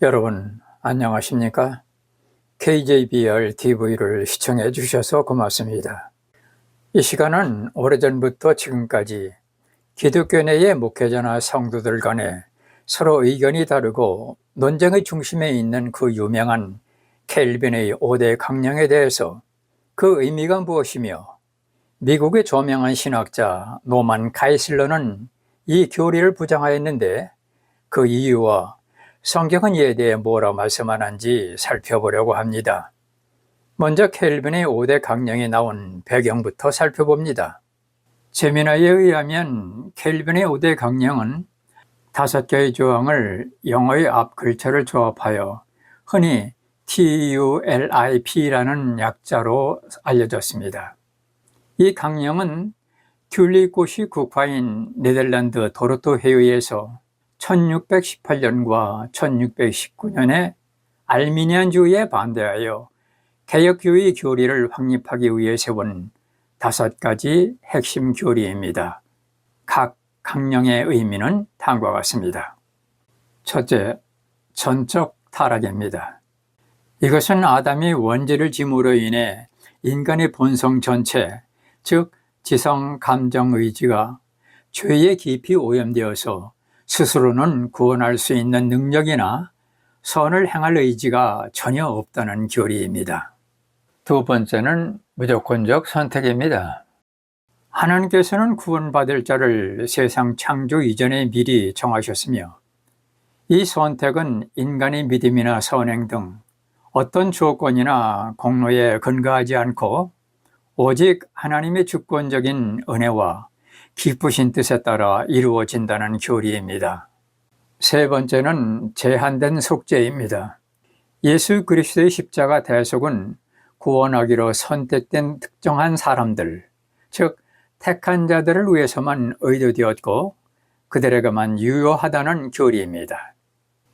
여러분 안녕하십니까? KJBR TV를 시청해 주셔서 고맙습니다. 이 시간은 오래전부터 지금까지 기독교 내의 목회자나 성도들 간에 서로 의견이 다르고 논쟁의 중심에 있는 그 유명한 켈빈의 5대 강령에 대해서 그 의미가 무엇이며 미국의 저명한 신학자 노만 가이슬러는 이 교리를 부정하였는데 그 이유와 성경은 이에 대해 뭐라 말씀하는지 살펴보려고 합니다. 먼저 켈빈의 5대 강령이 나온 배경부터 살펴봅니다. 제미나에 의하면 켈빈의 5대 강령은 5개의 조항을 영어의 앞 글자를 조합하여 흔히 TULIP라는 약자로 알려졌습니다. 이 강령은 튤립고시 국화인 네덜란드 도르트 회의에서 1618년과 1619년에 알미니안주의에 반대하여 개혁주의 교리를 확립하기 위해 세운 5가지 핵심 교리입니다. 각 강령의 의미는 다음과 같습니다. 첫째, 전적 타락입니다. 이것은 아담이 원죄를 짐으로 인해 인간의 본성 전체, 즉 지성, 감정, 의지가 죄에 깊이 오염되어서 스스로는 구원할 수 있는 능력이나 선을 행할 의지가 전혀 없다는 교리입니다. 두 번째는 무조건적 선택입니다. 하나님께서는 구원받을 자를 세상 창조 이전에 미리 정하셨으며 이 선택은 인간의 믿음이나 선행 등 어떤 조건이나 공로에 근거하지 않고 오직 하나님의 주권적인 은혜와 기쁘신 뜻에 따라 이루어진다는 교리입니다. 세 번째는 제한된 속죄입니다. 예수 그리스도의 십자가 대속은 구원하기로 선택된 특정한 사람들, 즉 택한 자들을 위해서만 의도되었고 그들에게만 유효하다는 교리입니다.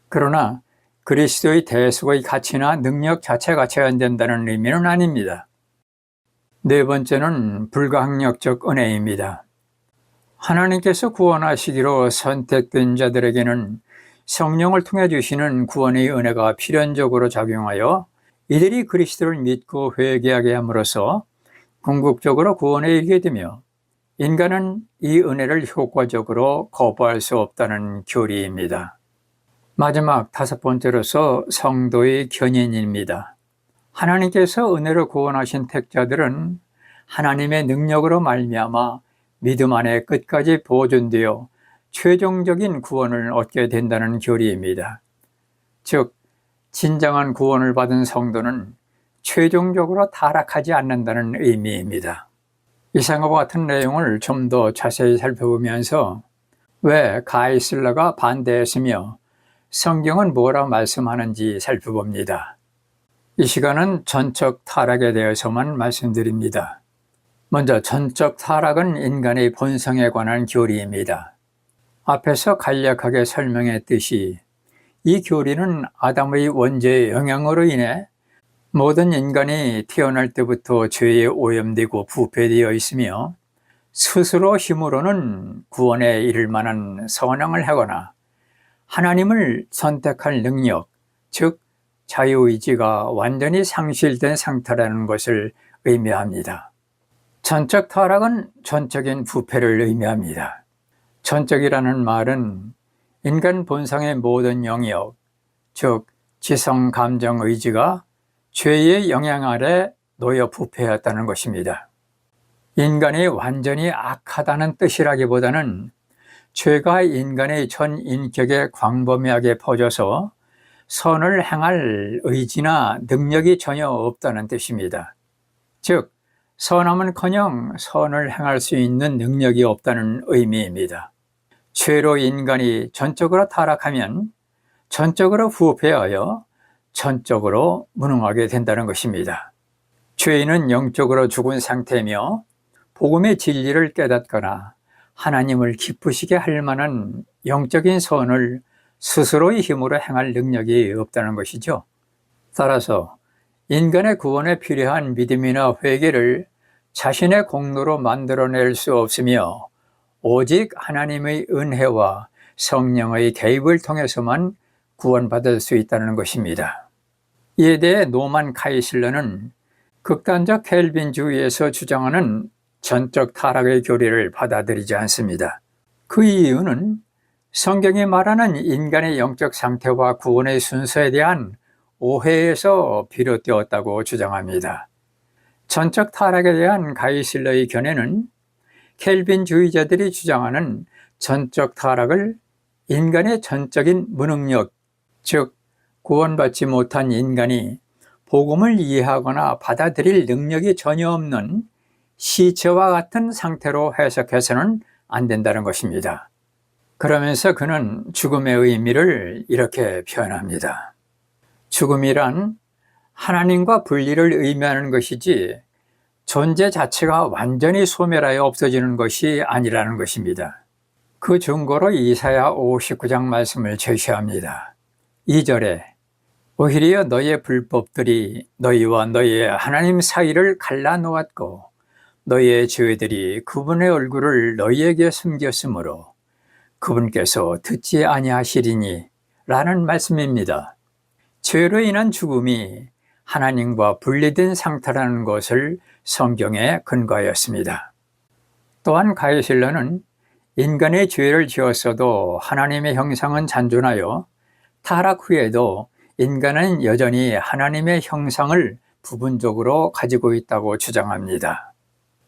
그러나 그리스도의 대속의 가치나 능력 자체가 제한된다는 의미는 아닙니다. 네 번째는 불가항력적 은혜입니다. 하나님께서 구원하시기로 선택된 자들에게는 성령을 통해 주시는 구원의 은혜가 필연적으로 작용하여 이들이 그리스도를 믿고 회개하게 함으로써 궁극적으로 구원에 이르게 되며 인간은 이 은혜를 효과적으로 거부할 수 없다는 교리입니다. 마지막 5번째로서 성도의 견인입니다. 하나님께서 은혜로 구원하신 택자들은 하나님의 능력으로 말미암아 믿음 안에 끝까지 보존되어 최종적인 구원을 얻게 된다는 교리입니다. 즉, 진정한 구원을 받은 성도는 최종적으로 타락하지 않는다는 의미입니다. 이상과 같은 내용을 좀 더 자세히 살펴보면서 왜 가이슬러가 반대했으며 성경은 뭐라 말씀하는지 살펴봅니다. 이 시간은 전적 타락에 대해서만 말씀드립니다. 먼저 전적 타락은 인간의 본성에 관한 교리입니다. 앞에서 간략하게 설명했듯이 이 교리는 아담의 원죄의 영향으로 인해 모든 인간이 태어날 때부터 죄에 오염되고 부패되어 있으며 스스로 힘으로는 구원에 이를 만한 선행을 하거나 하나님을 선택할 능력, 즉 자유의지가 완전히 상실된 상태라는 것을 의미합니다. 전적 타락은 전적인 부패를 의미합니다. 전적이라는 말은 인간 본성의 모든 영역, 즉 지성, 감정, 의지가 죄의 영향 아래 놓여 부패했다는 것입니다. 인간이 완전히 악하다는 뜻이라기보다는 죄가 인간의 전 인격에 광범위하게 퍼져서 선을 행할 의지나 능력이 전혀 없다는 뜻입니다. 즉, 선함은커녕 선을 행할 수 있는 능력이 없다는 의미입니다. 죄로 인간이 전적으로 타락하면 전적으로 부패하여 전적으로 무능하게 된다는 것입니다. 죄인은 영적으로 죽은 상태며 복음의 진리를 깨닫거나 하나님을 기쁘시게 할 만한 영적인 선을 스스로의 힘으로 행할 능력이 없다는 것이죠. 따라서 인간의 구원에 필요한 믿음이나 회개를 자신의 공로로 만들어낼 수 없으며 오직 하나님의 은혜와 성령의 개입을 통해서만 구원받을 수 있다는 것입니다. 이에 대해 노만 카이슬러는 극단적 켈빈주의에서 주장하는 전적 타락의 교리를 받아들이지 않습니다. 그 이유는 성경이 말하는 인간의 영적 상태와 구원의 순서에 대한 오해에서 비롯되었다고 주장합니다. 전적 타락에 대한 카이슬러의 견해는 켈빈주의자들이 주장하는 전적 타락을 인간의 전적인 무능력, 즉 구원받지 못한 인간이 복음을 이해하거나 받아들일 능력이 전혀 없는 시체와 같은 상태로 해석해서는 안 된다는 것입니다. 그러면서 그는 죽음의 의미를 이렇게 표현합니다. 죽음이란 하나님과 분리를 의미하는 것이지 존재 자체가 완전히 소멸하여 없어지는 것이 아니라는 것입니다. 그 증거로 이사야 59장 말씀을 제시합니다. 2절에 오히려 너희의 불법들이 너희와 너희의 하나님 사이를 갈라놓았고 너희의 죄들이 그분의 얼굴을 너희에게 숨겼으므로 그분께서 듣지 아니하시리니 라는 말씀입니다. 죄로 인한 죽음이 하나님과 분리된 상태라는 것을 성경에 근거하였습니다. 또한 가이슬러는 인간의 죄를 지었어도 하나님의 형상은 잔존하여 타락 후에도 인간은 여전히 하나님의 형상을 부분적으로 가지고 있다고 주장합니다.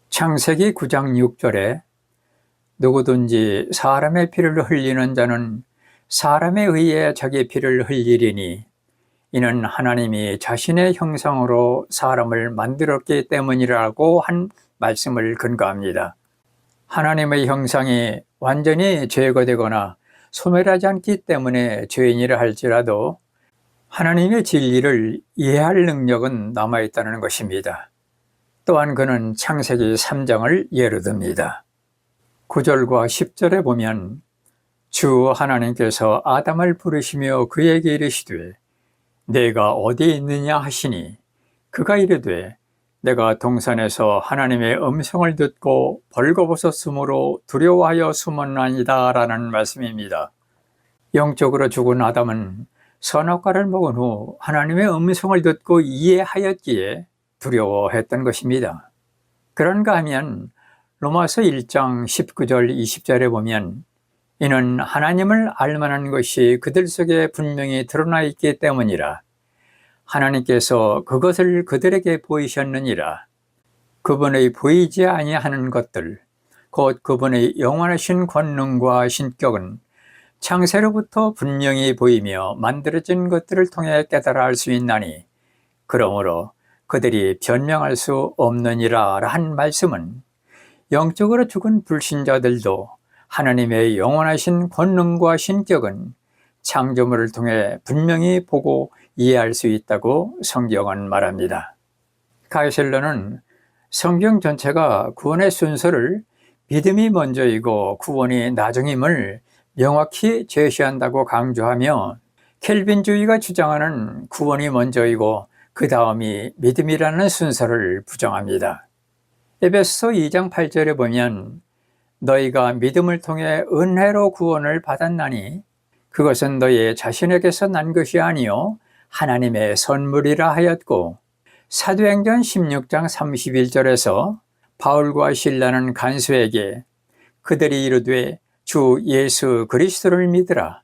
창세기 9장 6절에 누구든지 사람의 피를 흘리는 자는 사람에 의해 자기 피를 흘리리니 이는 하나님이 자신의 형상으로 사람을 만들었기 때문이라고 한 말씀을 근거합니다. 하나님의 형상이 완전히 제거되거나 소멸하지 않기 때문에 죄인이라 할지라도 하나님의 진리를 이해할 능력은 남아있다는 것입니다. 또한 그는 창세기 3장을 예로 듭니다. 9절과 10절에 보면 주 하나님께서 아담을 부르시며 그에게 이르시되 내가 어디 있느냐 하시니 그가 이르되 내가 동산에서 하나님의 음성을 듣고 벌거벗었으므로 두려워하여 숨었나이다 라는 말씀입니다. 영적으로 죽은 아담은 선악과를 먹은 후 하나님의 음성을 듣고 이해하였기에 두려워했던 것입니다. 그런가 하면 로마서 1장 19절 20절에 보면 이는 하나님을 알만한 것이 그들 속에 분명히 드러나 있기 때문이라 하나님께서 그것을 그들에게 보이셨느니라. 그분의 보이지 아니하는 것들 곧 그분의 영원하신 권능과 신격은 창세로부터 분명히 보이며 만들어진 것들을 통해 깨달아 알 수 있나니 그러므로 그들이 변명할 수 없느니라 한 말씀은 영적으로 죽은 불신자들도 하나님의 영원하신 권능과 신격은 창조물을 통해 분명히 보고 이해할 수 있다고 성경은 말합니다. 가이슬러는 성경 전체가 구원의 순서를 믿음이 먼저이고 구원이 나중임을 명확히 제시한다고 강조하며 켈빈주의가 주장하는 구원이 먼저이고 그 다음이 믿음이라는 순서를 부정합니다. 에베소서 2장 8절에 보면 너희가 믿음을 통해 은혜로 구원을 받았나니 그것은 너희 자신에게서 난 것이 아니요 하나님의 선물이라 하였고 사도행전 16장 31절에서 바울과 실라는 간수에게 그들이 이르되 주 예수 그리스도를 믿으라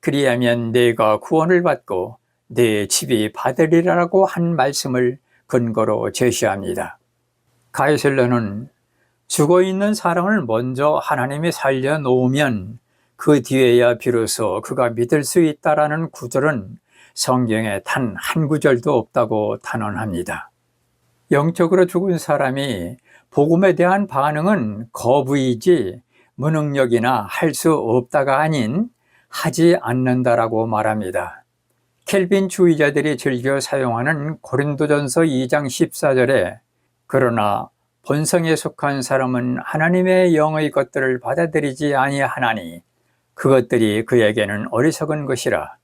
그리하면 네가 구원을 받고 네 집이 받으리라고 한 말씀을 근거로 제시합니다. 가이슬러는 죽어있는 사람을 먼저 하나님이 살려놓으면 그 뒤에야 비로소 그가 믿을 수 있다라는 구절은 성경에 단 한 구절도 없다고 단언합니다. 영적으로 죽은 사람이 복음에 대한 반응은 거부이지 무능력이나 할 수 없다가 아닌 하지 않는다라고 말합니다. 켈빈주의자들이 즐겨 사용하는 고린도전서 2장 14절에 그러나 본성에 속한 사람은 하나님의 영의 것들을 받아들이지 아니하나니 그것들이 그에게는 어리석은 것이라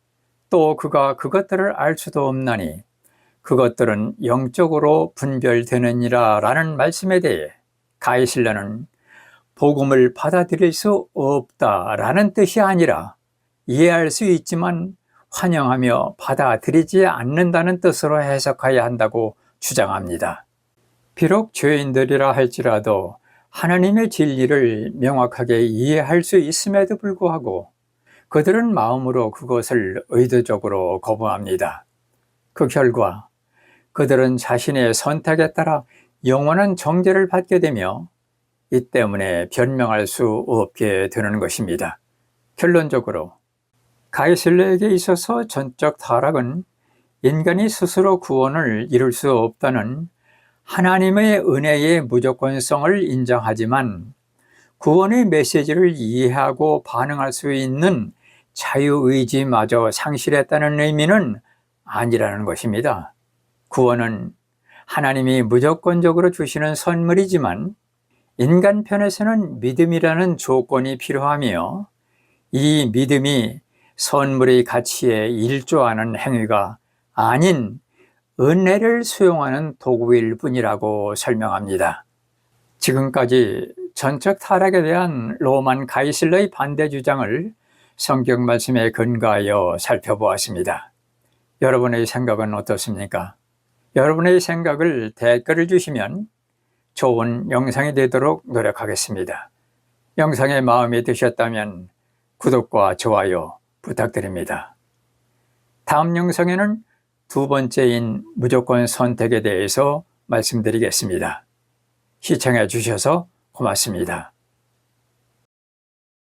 또 그가 그것들을 알 수도 없나니 그것들은 영적으로 분별되느니라 라는 말씀에 대해 가이슬러는 복음을 받아들일 수 없다라는 뜻이 아니라 이해할 수 있지만 환영하며 받아들이지 않는다는 뜻으로 해석해야 한다고 주장합니다. 비록 죄인들이라 할지라도 하나님의 진리를 명확하게 이해할 수 있음에도 불구하고 그들은 마음으로 그것을 의도적으로 거부합니다. 그 결과 그들은 자신의 선택에 따라 영원한 정죄를 받게 되며 이 때문에 변명할 수 없게 되는 것입니다. 결론적으로 가이슬러에게 있어서 전적 타락은 인간이 스스로 구원을 이룰 수 없다는 하나님의 은혜의 무조건성을 인정하지만 구원의 메시지를 이해하고 반응할 수 있는 자유의지마저 상실했다는 의미는 아니라는 것입니다. 구원은 하나님이 무조건적으로 주시는 선물이지만 인간 편에서는 믿음이라는 조건이 필요하며 이 믿음이 선물의 가치에 일조하는 행위가 아닌 은혜를 수용하는 도구일 뿐이라고 설명합니다. 지금까지 전적 타락에 대한 로만 가이슬러의 반대 주장을 성경 말씀에 근거하여 살펴보았습니다. 여러분의 생각은 어떻습니까? 여러분의 생각을 댓글을 주시면 좋은 영상이 되도록 노력하겠습니다. 영상에 마음에 드셨다면 구독과 좋아요 부탁드립니다. 다음 영상에는 두 번째인 무조건 선택에 대해서 말씀드리겠습니다. 시청해 주셔서 고맙습니다.